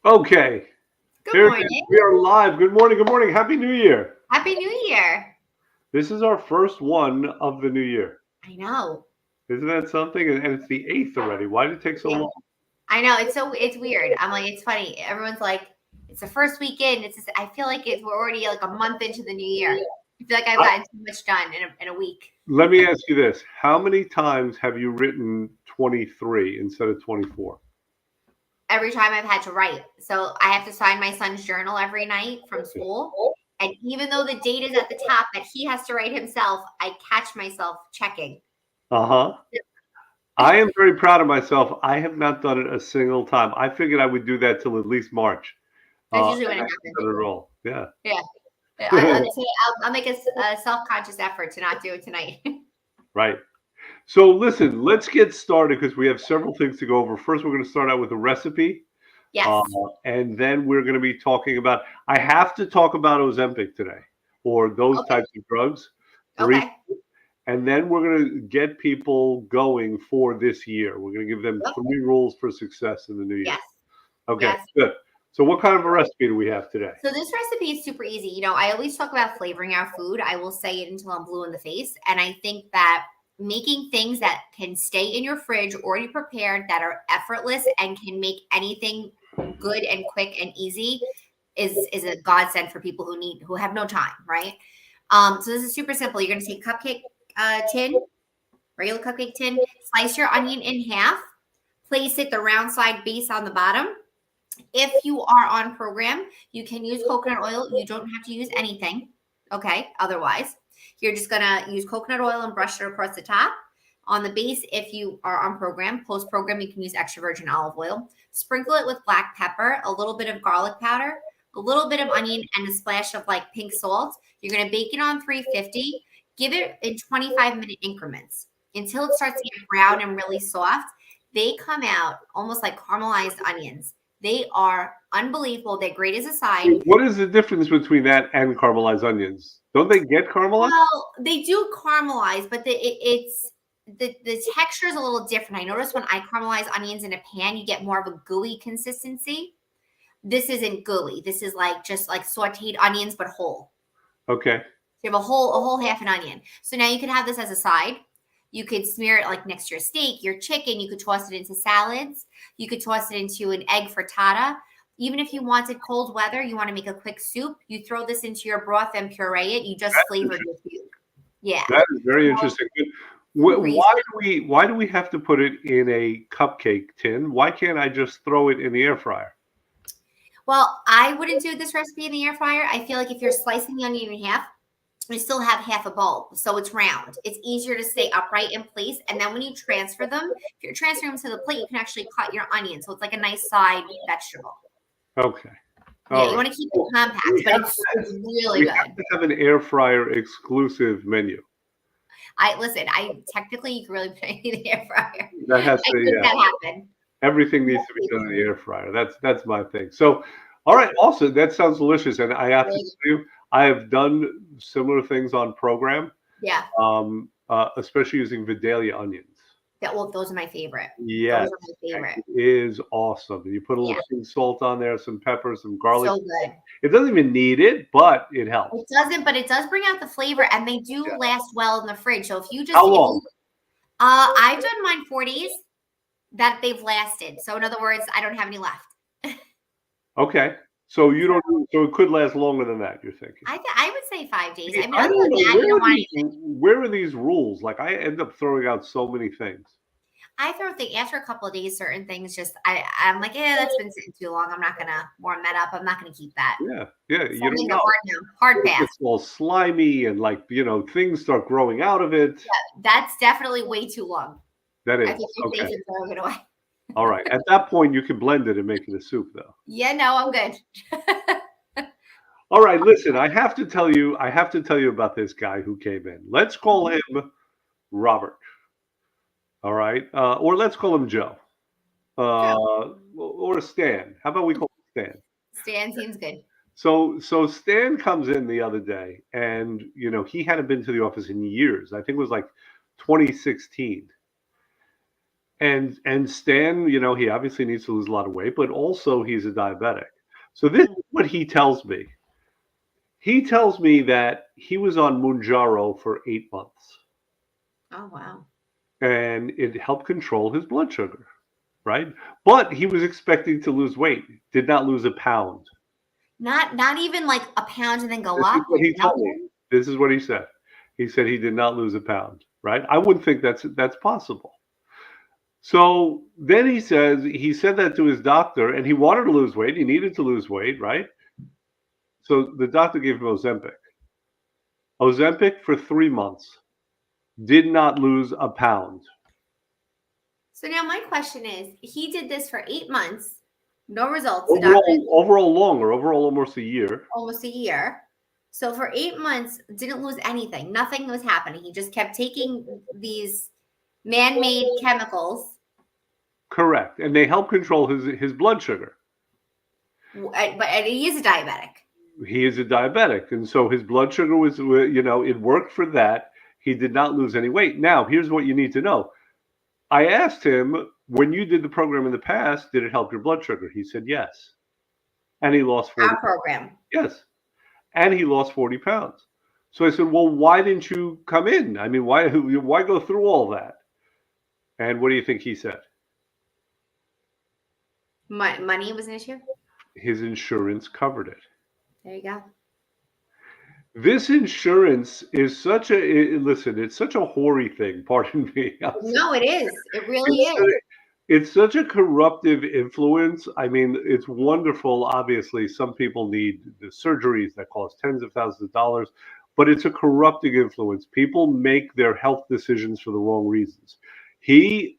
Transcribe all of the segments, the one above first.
Okay, Good here it is. morning. We are live. Good morning. Good morning. Happy New Year. Happy New Year. This is our first one of the new year. I know. Isn't that something? And it's the 8th already. Why did it take so Yeah. long? I know. It's weird. I'm like, it's funny. Everyone's like, it's the first weekend. It's just, I feel like we're already like a month into the new year. I feel like I've I- gotten too much done in a week. Let me ask you this. How many times have you written 23 instead of 24? Every time I've had to write. So I have to sign my son's journal every night from school. And even though the date is at the top that he has to write himself, I catch myself checking. Uh-huh. I am very proud of myself. I have not done it a single time. I figured I would do that till at least March. That's usually And when I it haven't happens. done it at all. Yeah. Yeah. I'll make a self-conscious effort to not do it tonight. Right. So listen, let's get started because we have several things to go over. First, we're going to start out with a recipe, uh, Yes. and then we're going to be talking about. I have to talk about Ozempic today, or those Okay. types of drugs, brief, Okay. and then we're going to get people going for this year. We're going to give them Yep. 3 rules for success in the new year. Yes. Okay, Yes. good. So, what kind of a recipe do we have today? So this recipe is super easy. I always talk about flavoring our food. I will say it until I'm blue in the face. And I think that making things that can stay in your fridge already prepared, that are effortless and can make anything good and quick and easy is a godsend for people who have no time, right? So this is super simple. You're gonna take cupcake tin, regular cupcake tin, slice your onion in half, place it the round side base on the bottom. If you are on program, you can use coconut oil. You don't have to use anything. Okay. Otherwise, you're just going to use coconut oil and brush it across the top. On the base, if you are on program, post program, you can use extra virgin olive oil. Sprinkle it with black pepper, a little bit of garlic powder, a little bit of onion, and a splash of like pink salt. You're going to bake it on 350. Give it in 25-minute increments until it starts to get brown and really soft. They come out almost like caramelized onions. They are unbelievable. They're great as a side. What is the difference between that and caramelized onions? Don't they get caramelized? Well, they do caramelize, but the texture is a little different. I notice when I caramelize onions in a pan, you get more of a gooey consistency. This isn't gooey. This is like just like sauteed onions, but whole. Okay. You have a whole half an onion. So now you could have this as a side. You could smear it like next to your steak, your chicken. You could toss it into salads. You could toss it into an egg frittata. Even if you wanted cold weather, you want to make a quick soup, you throw this into your broth and puree it. You just flavor the soup. Yeah. That is very interesting. Super easy. Why do we have to put it in a cupcake tin? Why can't I just throw it in the air fryer? Well, I wouldn't do this recipe in the air fryer. I feel like if you're slicing the onion in half, you still have half a bulb, so it's round. It's easier to stay upright in place. And then when you transfer them, if you're transferring them to the plate, you can actually cut your onion. So it's like a nice side vegetable. Okay. Yeah, All you right. want to keep it compact, We but have it's really we good. have to have an air fryer exclusive menu. I technically you can really put anything in the air fryer. That has I to, make yeah. that happen. Everything needs to be done in the air fryer. That's my thing. So, all right. Also, that sounds delicious, and I have to Really tell you, I have done similar things on program, Yeah. especially using Vidalia onions. Well, those are my favorite. Yes, Those are my favorite. it is awesome. You put a little Yeah. sea salt on there, some pepper, some garlic. So good. It doesn't even need it, but it helps. It doesn't, but it does bring out the flavor, and they do Yeah. last well in the fridge. So How long? I've done mine 40s that they've lasted. So in other words, I don't have any left. Okay. So you don't. So it could last longer than that. You're thinking. I would say 5 days. I mean, I other don't than know that, you don't want where are these rules? Like I end up throwing out so many things. I throw things after a couple of days, certain things just I'm like, yeah, that's been sitting too long. I'm not gonna warm that up. I'm not gonna keep that. Yeah. You Some don't things are know. hard now. Hard It pass. gets all slimy and things start growing out of it. That's definitely way too long. That I is think you're okay. safe and throw it away. All right. At that point, you can blend it and make it a soup, though. Yeah, no, I'm good. All right. Listen, I have to tell you about this guy who came in. Let's call him Robert. All right. Or let's call him Joe. Or Stan. How about we call him Stan? Stan seems good. So Stan comes in the other day, and he hadn't been to the office in years. I think it was like 2016. And Stan, he obviously needs to lose a lot of weight, but also he's a diabetic. So this is what he tells me. He tells me that he was on Mounjaro for 8 months, Oh wow. and it helped control his blood sugar, right? But he was expecting to lose weight, did not lose a pound. Not even like a pound and then go This is up. what Like he told me. nothing. This is what he said. He said he did not lose a pound, right? I wouldn't think that's possible. So then he said that to his doctor, and he wanted to lose weight. He needed to lose weight, right? So the doctor gave him Ozempic. Ozempic for 3 months, did not lose a pound. So now my question is, he did this for 8 months, no results. The doctor Overall longer, overall almost a year. almost a year. So for 8 months, didn't lose anything. Nothing was happening. He just kept taking these man-made chemicals. Correct. And they help control his blood sugar. But he is a diabetic. He is a diabetic. And so his blood sugar was, it worked for that. He did not lose any weight. Now, here's what you need to know. I asked him, when you did the program in the past, did it help your blood sugar? He said yes. And he lost 40 Our program. Yes. And he lost 40 pounds. So I said, well, why didn't you come in? I mean, why go through all that? And what do you think he said? Money was an issue? His insurance covered it. There you go. This insurance is it's such a hoary thing, pardon me. No, it is. It really is. It's such a corruptive influence. I mean, it's wonderful. Obviously, some people need the surgeries that cost tens of thousands of dollars, but it's a corrupting influence. People make their health decisions for the wrong reasons. He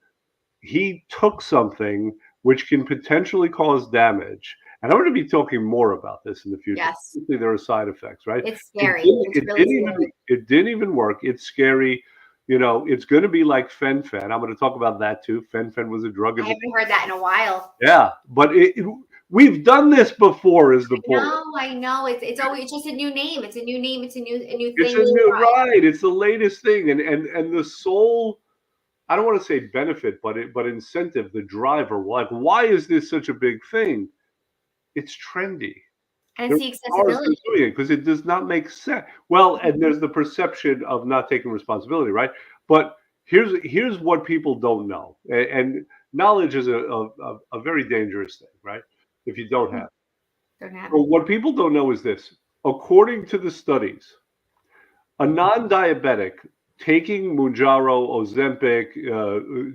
took something which can potentially cause damage. And I'm going to be talking more about this in the future. Yes. Obviously, there are side effects, right? It's scary. It didn't even work. It's scary. It's going to be like Fen-Phen. I'm going to talk about that too. Fen-Phen was a drug. I haven't heard that in a while. Yeah, but we've done this before. Is the point? No, I know. It's always just a new name. It's a new name. It's a new thing. It's a new right. It's the latest thing, and the sole, I don't want to say benefit, but incentive, the driver. Like, why is this such a big thing? It's trendy. And it's the accessibility. Because it does not make sense. Well, and there's the perception of not taking responsibility, right? But here's what people don't know, and knowledge is a very dangerous thing, right? If you don't have. Well, what people don't know is this: according to the studies, a non-diabetic taking Mounjaro, Ozempic,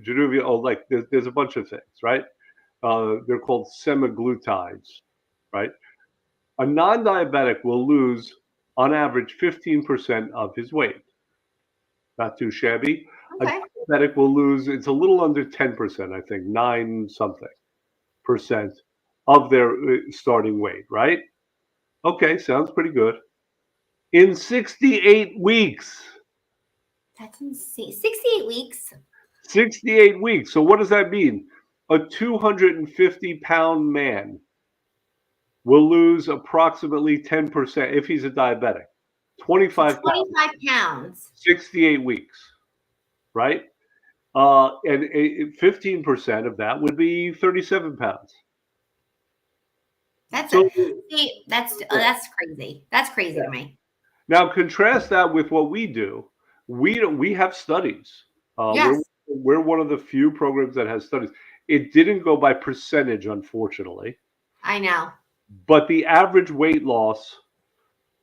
Januvia, there's a bunch of things, right? They're called semaglutides, right? A non-diabetic will lose, on average, 15% of his weight. Not too shabby. Okay. A diabetic will lose, it's a little under 10%, I think, 9% of their starting weight, right? Okay, sounds pretty good. In 68 weeks. That's insane. 68 weeks. 68 weeks. So what does that mean? A 250-pound man will lose approximately 10% if he's a diabetic. 25 pounds. 68 weeks, right? And 15% of that would be 37 pounds. That's crazy. That's crazy to me. Now contrast that with what we do. We have studies. Yes. We're one of the few programs that has studies. It didn't go by percentage, unfortunately. I know. But the average weight loss,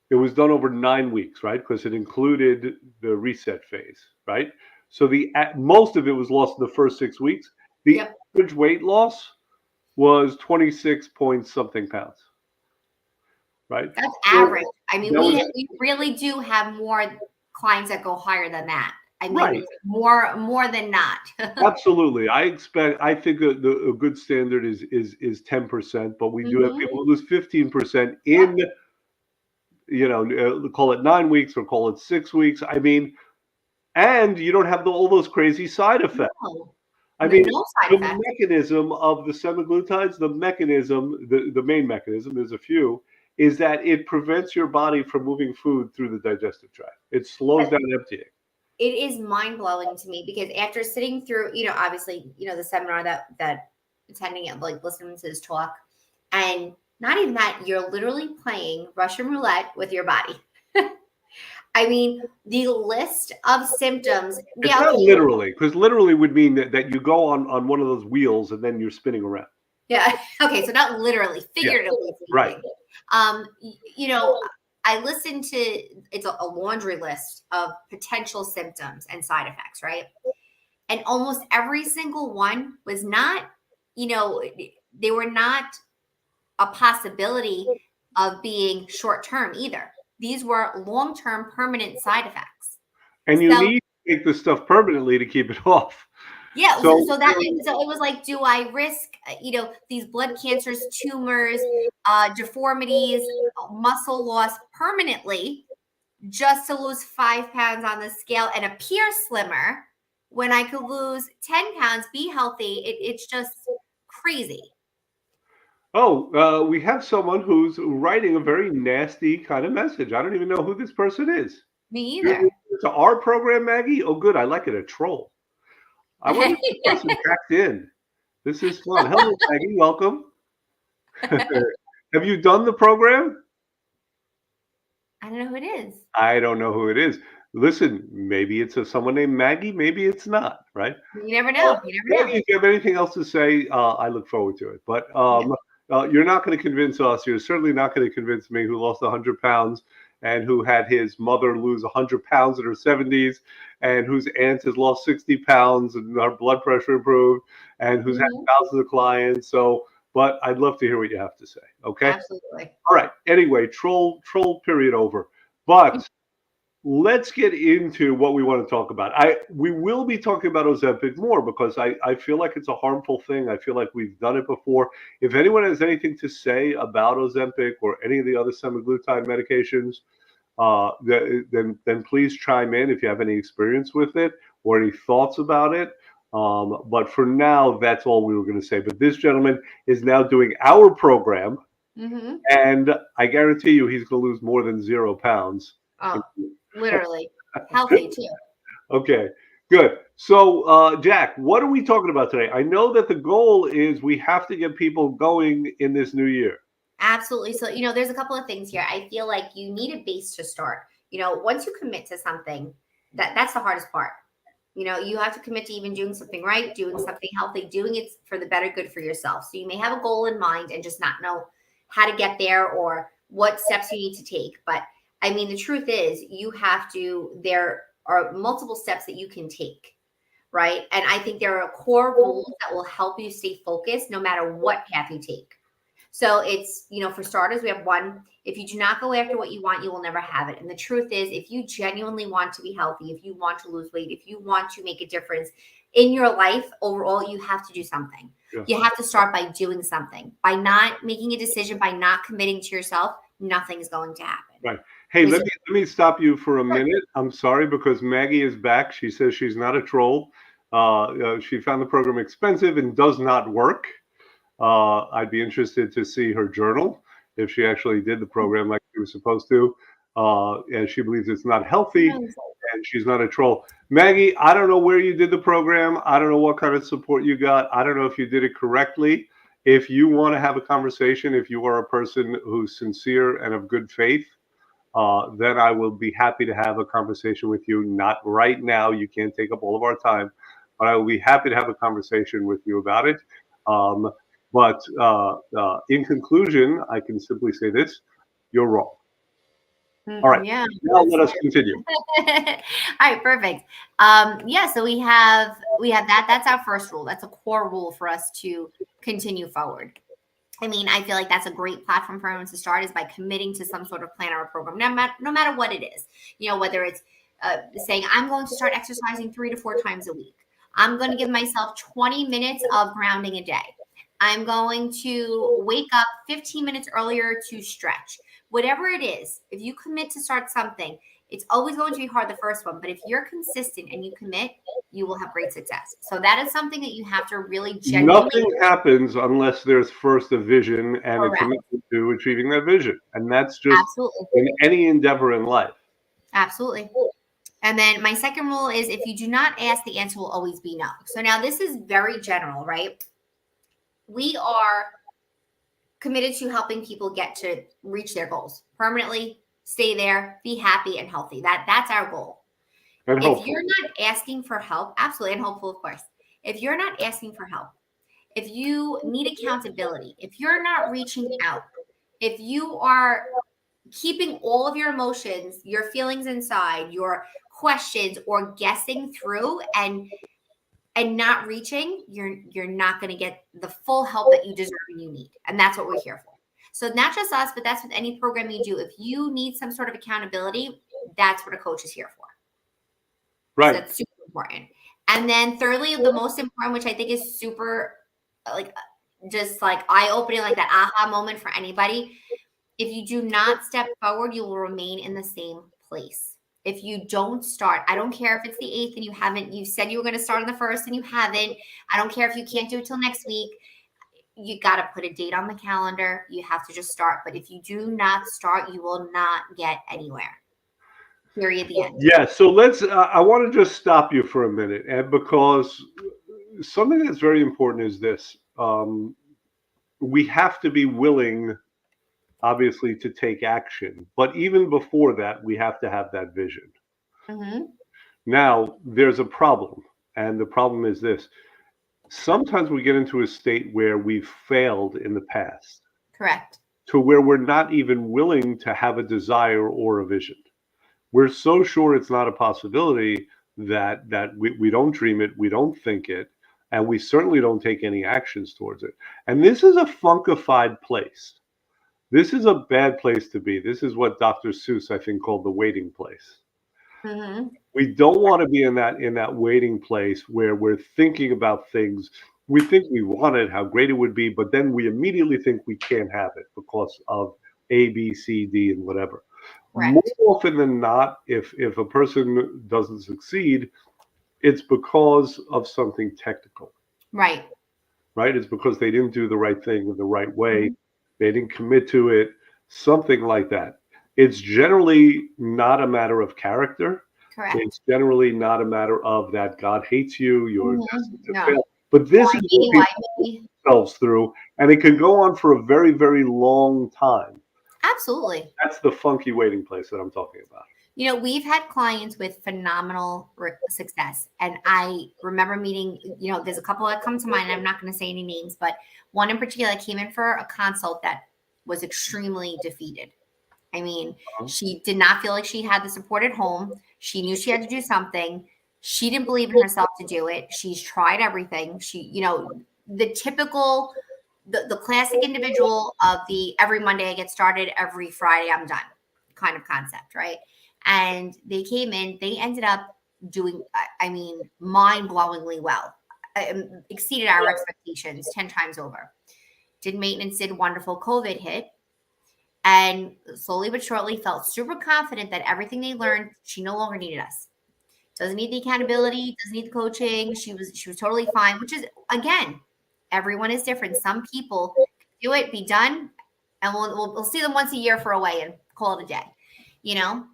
it was done over 9 weeks, right? Because it included the reset phase, right? So most of it was lost in the first 6 weeks. The average weight loss was 26 point something pounds, right? That's average. I mean, we really do have more clients that go higher than that. I mean, right. more than not. Absolutely. I think a good standard is 10%, but we do have people who lose 15% in, call it 9 weeks or call it 6 weeks. I mean, and you don't have all those crazy side effects. No. I mean, the mechanism of the semaglutides, the main mechanism, there's a few, is that it prevents your body from moving food through the digestive tract. It slows down emptying. it is mind blowing to me because after sitting through, obviously, the seminar that attending it, like listening to this talk, and not even that, you're literally playing Russian roulette with your body. I mean, the list of symptoms. It's not literally, because literally would mean that you go on one of those wheels and then you're spinning around. Yeah. Okay. So not literally, figuratively. Yeah. Right. I listened to it's a laundry list of potential symptoms and side effects, right? And almost every single one was not, they were not a possibility of being short term either. These were long term permanent side effects. And you need to take this stuff permanently to keep it off. Yeah. So it was like, do I risk, these blood cancers, tumors, deformities, muscle loss permanently just to lose 5 pounds on the scale and appear slimmer when I could lose 10 pounds, be healthy? It's just crazy. Oh, we have someone who's writing a very nasty kind of message. I don't even know who this person is. Me either. To our program, Maggie? Oh, good. I like it. A troll. I wonder if this person hacked in. This is fun. Hello, Maggie. Welcome. Have you done the program? I don't know who it is. I don't know who it is. Listen, maybe it's someone named Maggie. Maybe it's not, right? You never know. Maggie, if you have anything else to say, I look forward to it. But you're not going to convince us. You're certainly not going to convince me, who lost 100 pounds and who had his mother lose 100 pounds in her 70s, and whose aunt has lost 60 pounds and her blood pressure improved, and who's had thousands of clients. So, but I'd love to hear what you have to say. Okay. Absolutely. All right. Anyway, troll period over. But let's get into what we want to talk about. We will be talking about Ozempic more because I feel like it's a harmful thing. I feel like we've done it before. If anyone has anything to say about Ozempic or any of the other semaglutide medications, then please chime in if you have any experience with it or any thoughts about it. But for now, that's all we were going to say. But this gentleman is now doing our program, and I guarantee you he's going to lose more than 0 pounds. Oh, literally. Healthy, too. Okay, good. So, Jack, what are we talking about today? I know that the goal is we have to get people going in this new year. Absolutely. So, there's a couple of things here. I feel like you need a base to start. Once you commit to something, that's the hardest part. You have to commit to even doing something right, doing something healthy, doing it for the better good for yourself. So you may have a goal in mind and just not know how to get there or what steps you need to take. But I mean, the truth is there are multiple steps that you can take, right? And I think there are core rules that will help you stay focused no matter what path you take. So it's, for starters, we have one: if you do not go after what you want, you will never have it. And the truth is, if you genuinely want to be healthy, if you want to lose weight, if you want to make a difference in your life overall, you have to do something. Yeah. You have to start by doing something. By not making a decision, by not committing to yourself, nothing is going to happen. Right. Hey, let me stop you for a minute. I'm sorry, because Maggie is back. She says she's not a troll. She found the program expensive and does not work. I'd be interested to see her journal if she actually did the program like she was supposed to. And she believes it's not healthy, and she's not a troll. Maggie, I don't know where you did the program. I don't know what kind of support you got. I don't know if you did it correctly. If you want to have a conversation, if you are a person who's sincere and of good faith, then I will be happy to have a conversation with you. Not right now. You can't take up all of our time, but I will be happy to have a conversation with you about it. But in conclusion, I can simply say this: you're wrong. All right. Yeah. Now let us continue. All right. Perfect. So we have that. That's our first rule. That's a core rule for us to continue forward. I mean, I feel like that's a great platform for everyone to start, is by committing to some sort of plan or program, no matter what it is. Whether it's saying, I'm going to start exercising 3 to 4 times a week. I'm going to give myself 20 minutes of grounding a day. I'm going to wake up 15 minutes earlier to stretch. Whatever it is, if you commit to start something, it's always going to be hard the first one. But if you're consistent and you commit, you will have great success. So that is something that you have to really genuinely. Nothing happens unless there's first a vision and a commitment to achieving that vision. And that's just in any endeavor in life. Absolutely. And then my second rule is if you do not ask, the answer will always be no. So now this is very general, right? We are committed to helping people get to reach their goals permanently, stay there, be happy and healthy. That's our goal. And If hopeful. you're not asking for help, absolutely, and hopeful, of course. If you're not asking for help, if you need accountability, if you're not reaching out, if you are keeping all of your emotions, your feelings inside, your questions, or guessing through and not reaching, you're not going to get the full help that you deserve and you need. And that's what we're here for. So not just us, but that's with any program you do. If you need some sort of accountability, that's what a coach is here for. Right. So that's super important. And then thirdly, the most important, which I think is super like just like eye-opening, like that aha moment for anybody. If you do not step forward, you will remain in the same place. If you don't start, I don't care if it's the 8th and you haven't, you said you were going to start on the 1st and you haven't. I don't care if you can't do it till next week. You got to put a date on the calendar. You have to just start. But if you do not start, you will not get anywhere. Period. The end. Yeah. So let's, I want to just stop you for a minute. And because something that's very important is this, we have to be willing, obviously, to take action. But even before that, we have to have that vision. Mm-hmm. Now, there's a problem. And the problem is this. Sometimes we get into a state where we've failed in the past. Correct. To where we're not even willing to have a desire or a vision. We're so sure it's not a possibility that we don't dream it, we don't think it, and we certainly don't take any actions towards it. And this is a funkified place. This is a bad place to be. This is what Dr. Seuss, I think, called the waiting place. Mm-hmm. We don't want to be in that waiting place where we're thinking about things. We think we want it, how great it would be, but then we immediately think we can't have it because of A, B, C, D, and whatever. Correct. More often than not, if a person doesn't succeed, it's because of something technical. Right. Right? It's because they didn't do the right thing in the right way. Mm-hmm. They didn't commit to it, something like that. It's generally not a matter of character. Correct. It's generally not a matter of that God hates you, you're destined to No. fail. But this is what people put themselves through, and it can go on for a very, very long time. Absolutely. That's the funky waiting place that I'm talking about. You know, we've had clients with phenomenal success. And I remember meeting, you know, there's a couple that come to mind. And I'm not going to say any names, but one in particular came in for a consult that was extremely defeated. I mean, she did not feel like she had the support at home. She knew she had to do something. She didn't believe in herself to do it. She's tried everything. She, you know, the typical, the classic individual of the every Monday I get started, every Friday I'm done kind of concept, right? And they came in, they ended up doing, I mean, mind-blowingly well. Exceeded our expectations 10 times over. Did maintenance, did wonderful. COVID hit. And slowly but shortly felt super confident that everything they learned, she no longer needed us. Doesn't need the accountability, doesn't need the coaching. She was totally fine, which is, again, everyone is different. Some people do it, be done, and we'll see them once a year for a weigh and call it a day. You know,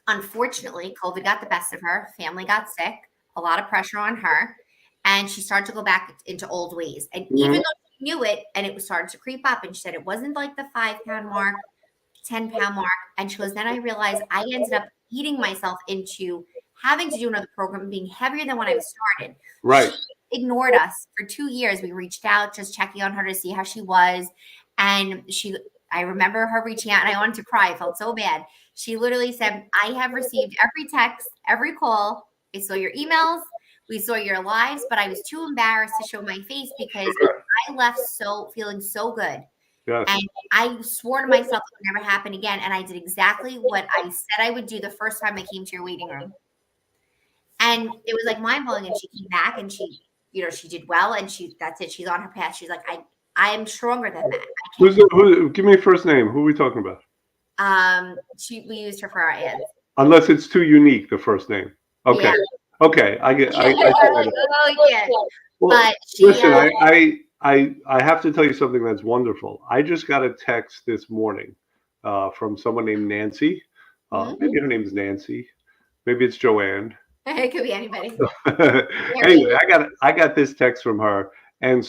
unfortunately, COVID got the best of her. Family got sick, a lot of pressure on her, and she started to go back into old ways. And even though she knew it, and it was starting to creep up, and she said it wasn't like the 5-pound mark, 10-pound mark. And she goes, then I realized I ended up eating myself into having to do another program, being heavier than when I started. Right. She ignored us for 2 years. We reached out, just checking on her to see how she was. And I remember her reaching out and I wanted to cry. I felt so bad. She literally said, I have received every text, every call. I saw your emails. We saw your lives, but I was too embarrassed to show my face because I left feeling so good. Yes. And I swore to myself it would never happen again. And I did exactly what I said I would do the first time I came to your waiting room. And it was like mind blowing. And she came back and she, you know, she did well. And that's it. She's on her path. She's like, I am stronger than that. Give me a first name. Who are we talking about? We used her for our ads. Unless it's too unique, the first name. Okay. Yeah. Okay. I get. Yeah. Well, but she, listen, I have to tell you something that's wonderful. I just got a text this morning from someone named Nancy. Maybe her name is Nancy. Maybe it's Joanne. It could be anybody. Anyway, I got this text from her, and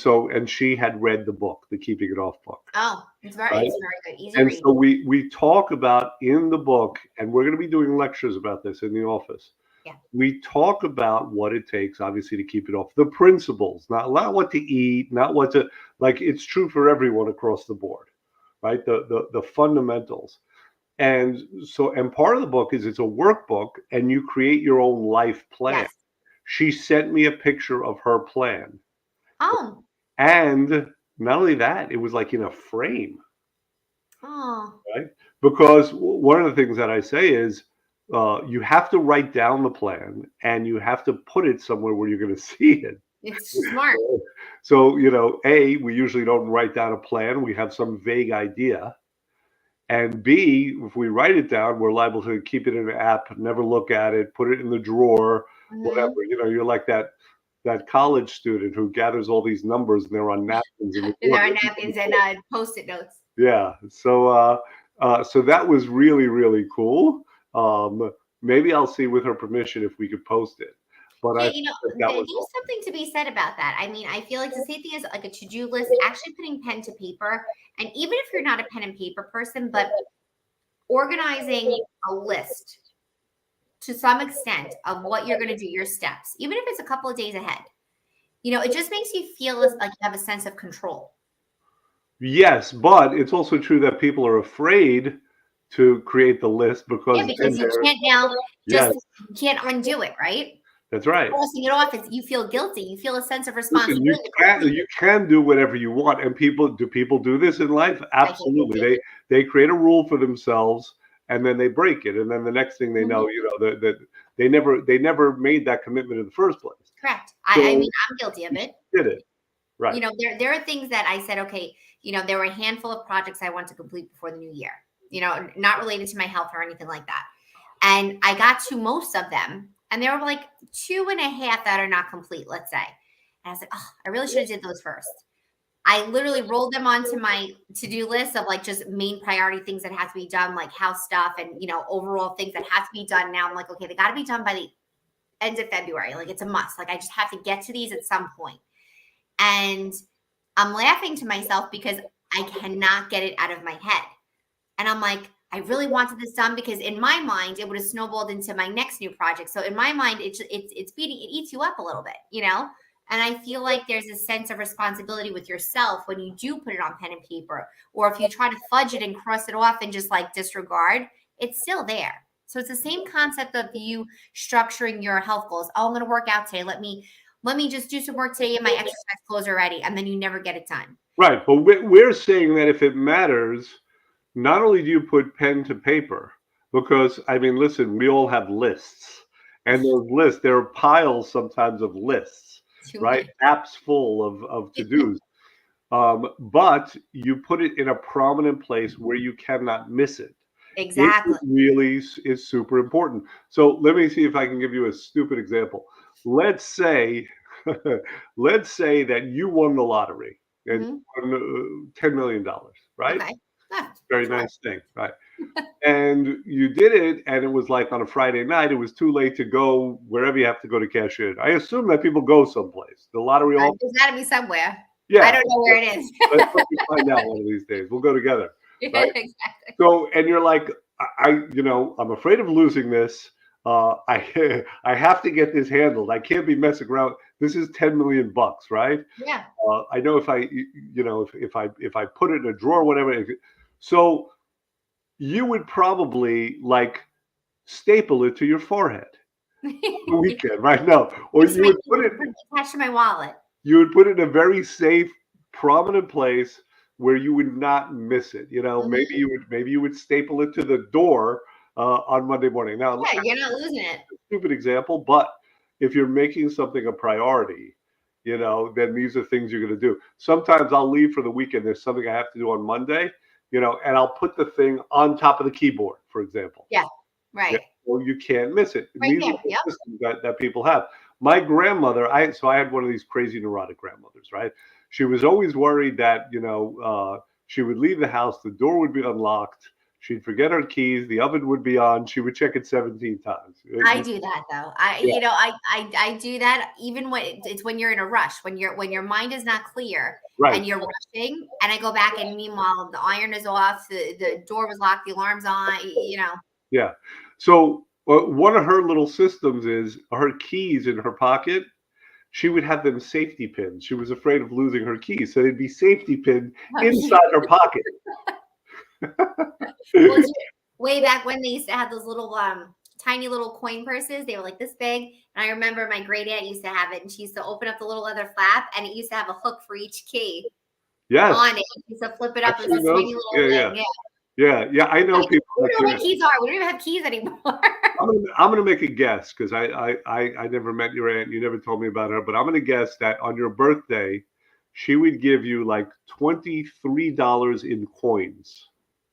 she had read the book, the Keeping It Off book, Oh, right? it's very good. Easy And read. so we talk about in the book, and we're going to be doing lectures about this in the office. Yeah. We talk about what it takes, obviously, to keep it off. The principles, not what to eat, not what to like. It's true for everyone across the board, right? The fundamentals. And so, and part of the book is it's a workbook, and you create your own life plan. Yes. She sent me a picture of her plan, Oh. and not only that, it was like in a frame. Oh. Right? Because one of the things that I say is you have to write down the plan and you have to put it somewhere where you're going to see it. It's smart. So, we usually don't write down a plan. We have some vague idea. And B, if we write it down, we're liable to keep it in an app, never look at it, put it in the drawer, whatever. You're like that college student who gathers all these numbers and they're on napkins. And there are napkins and post-it notes. Yeah. So that was really, really cool. Maybe I'll see with her permission if we could post it. But Yeah, that there's was something to be said about that. I mean, I feel like the same thing as like a to-do list, actually putting pen to paper, and even if you're not a pen and paper person, but organizing a list to some extent of what you're going to do, your steps, even if it's a couple of days ahead, it just makes you feel like you have a sense of control. Yes, but it's also true that people are afraid to create the list because you can't now yes, you can't undo it, right? That's right. Crossing it off, you feel guilty. You feel a sense of responsibility. Listen, you can do whatever you want, and people do this in life? Absolutely. They create a rule for themselves, and then they break it, and then the next thing they know, that they never made that commitment in the first place. Correct. So, I mean, I'm guilty of it. Did it right? There are things that I said, okay, there were a handful of projects I want to complete before the new year. Not related to my health or anything like that, and I got to most of them. And there were like 2.5 that are not complete, let's say. And I was like, oh, I really should have did those first. I literally rolled them onto my to-do list of like just main priority things that have to be done, like house stuff and, overall things that have to be done. Now I'm like, okay, they got to be done by the end of February. Like it's a must. Like I just have to get to these at some point. And I'm laughing to myself because I cannot get it out of my head. And I'm like, I really wanted this done because in my mind, it would have snowballed into my next new project. So in my mind, it eats you up a little bit, And I feel like there's a sense of responsibility with yourself when you do put it on pen and paper, or if you try to fudge it and cross it off and just like disregard, it's still there. So it's the same concept of you structuring your health goals. Oh, I'm going to work out today. Let me just do some work today and my exercise clothes are ready. And then you never get it done. Right. But we're saying that if it matters, not only do you put pen to paper, because I mean, listen, we all have lists, and those lists, there are piles sometimes of lists, right? Apps full of to-dos. But you put it in a prominent place where you cannot miss it. Exactly. It really is super important. So let me see if I can give you a stupid example. Let's say that you won the lottery and won $10 million, right? Okay. Very nice thing, right? And you did it, and it was like on a Friday night. It was too late to go wherever you have to go to cash in. I assume that people go someplace. The lottery office. There's got to be somewhere. Yeah, I don't know where it is. Let's find out one of these days. We'll go together. Right? Exactly. So, and you're like, I'm afraid of losing this. I have to get this handled. I can't be messing around. This is $10 million, right? Yeah. I know if I put it in a drawer, whatever. So you would probably like staple it to your forehead the weekend, right? No, or you would put it attached to my wallet. You would put it in a very safe, prominent place where you would not miss it. Maybe you would staple it to the door on Monday morning. Now, yeah, you're not losing it. Stupid example, but if you're making something a priority, then these are things you're going to do. Sometimes I'll leave for the weekend. There's something I have to do on Monday, and I'll put the thing on top of the keyboard, for example. Yeah, right. Well, you can't miss it. Right these are the systems that people have. My grandmother, I had one of these crazy neurotic grandmothers, right? She was always worried that, she would leave the house, the door would be unlocked. She'd forget her keys. The oven would be on. She would check it 17 times. I do that though. Yeah. I do that even when it's when you're in a rush, when your mind is not clear Right. and you're rushing. And I go back and meanwhile the iron is off, the door was locked, the alarm's on. Yeah. So one of her little systems is her keys in her pocket. She would have them safety pins. She was afraid of losing her keys, so they'd be safety pinned inside her pocket. Well, way back when they used to have those little tiny little coin purses, they were like this big. And I remember my great aunt used to have it, and she used to open up the little leather flap, and it used to have a hook for each key Yes. on it. She used to flip it up as a tiny little thing. Yeah. I know people. We don't know what keys are. We don't even have keys anymore. I'm gonna make a guess because I never met your aunt. You never told me about her, but I'm gonna guess that on your birthday, she would give you like $23 in coins.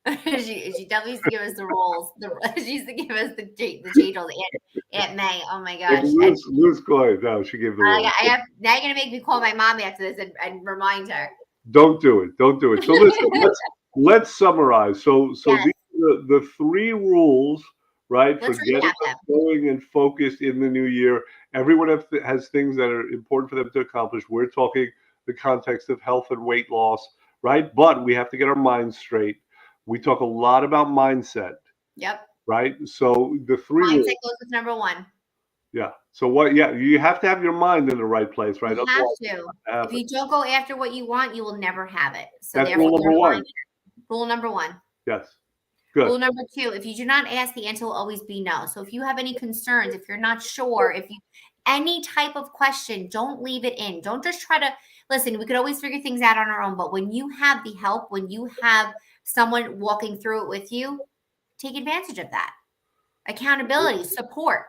she definitely used to give us the rolls. She used to give us the change rolls. Aunt May. Oh my gosh. Loose coins. No, she gave the rolls. Now you're gonna make me call my mom after this and remind her. Don't do it. So listen, let's summarize. So Yes. these are the 3 rules, right? Let's For getting recap them. going and focused in the new year. Everyone has things that are important for them to accomplish. We're talking the context of health and weight loss, right? But we have to get our minds straight. We talk a lot about mindset, Yep. right? So the 3 rules. Mindset goes with number 1. Yeah. So what? Yeah, you have to have your mind in the right place, right? You have Otherwise, to. If you don't go after what you want, you will never have it. So that's therefore, rule number 1. Rule number 1. Yes. Good. Rule number 2, if you do not ask, the answer will always be no. So if you have any concerns, if you're not sure, if you any type of question, don't leave it in. Don't just try to listen. We could always figure things out on our own, but when you have the help, when you have someone walking through it with you, take advantage of that. Accountability, support.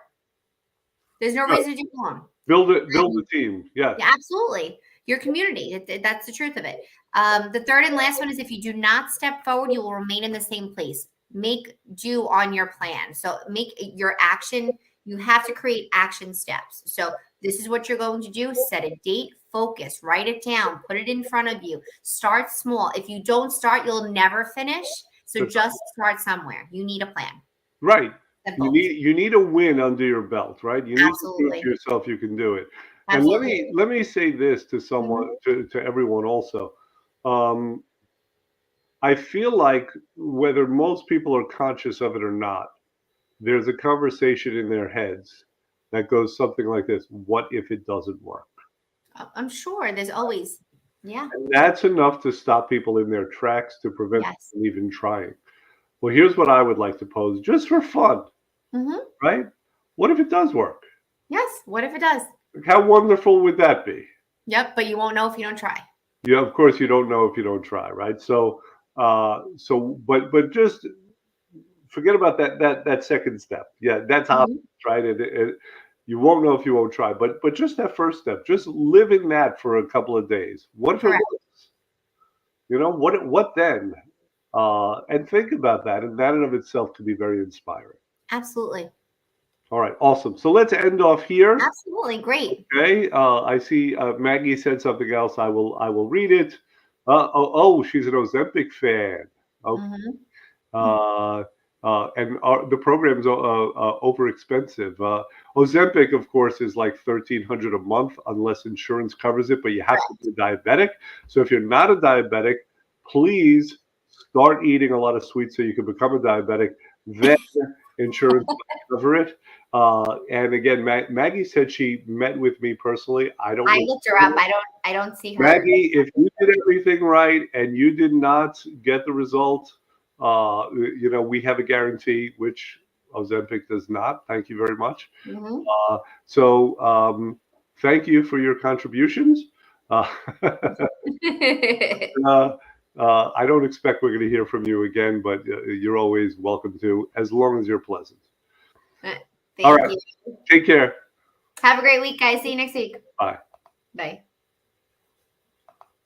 There's no reason to do it alone. Build a team. Yes. Yeah, absolutely. Your community. That's the truth of it. The third and last one is if you do not step forward, you will remain in the same place. Make do on your plan. So make your action. You have to create action steps. So this is what you're going to do. Set a date, focus, write it down, put it in front of you. Start small. If you don't start, you'll never finish. So just start somewhere. You need a plan. Right. Simple. You need a win under your belt, right? You need Absolutely. to prove to yourself you can do it. Absolutely. And let me say this to someone, to everyone also. I feel like whether most people are conscious of it or not, there's a conversation in their heads that goes something like this: what if it doesn't work? I'm sure there's always, yeah. And that's enough to stop people in their tracks, to prevent Yes. them even trying. Well, here's what I would like to pose, just for fun, right? What if it does work? Yes. What if it does? How wonderful would that be? Yep. But you won't know if you don't try. Yeah, of course you don't know if you don't try, right? So, but just forget about that second step. Yeah, that's obvious, right? You won't know if you won't try, but just that first step, just live in that for a couple of days. What if it works? You know, what then? And think about that, and that in of itself can be very inspiring. Absolutely. All right, awesome. So let's end off here. Absolutely. Great. Okay. I see Maggie said something else. I will read it. She's an Ozempic fan. Okay. And the program's over expensive. Ozempic, of course, is like $1,300 a month unless insurance covers it, but you have to be diabetic. So if you're not a diabetic, please start eating a lot of sweets so you can become a diabetic. Then insurance will cover it. And again, Maggie said she met with me personally. I looked her up. I don't see her. Maggie, if you did everything right and you did not get the result, we have a guarantee, which Ozempic does not. Thank you very much. Thank you for your contributions. I don't expect we're going to hear from you again, but you're always welcome to, as long as you're pleasant. Thank All right. you. Take care. Have a great week, guys. See you next week. Bye. Bye.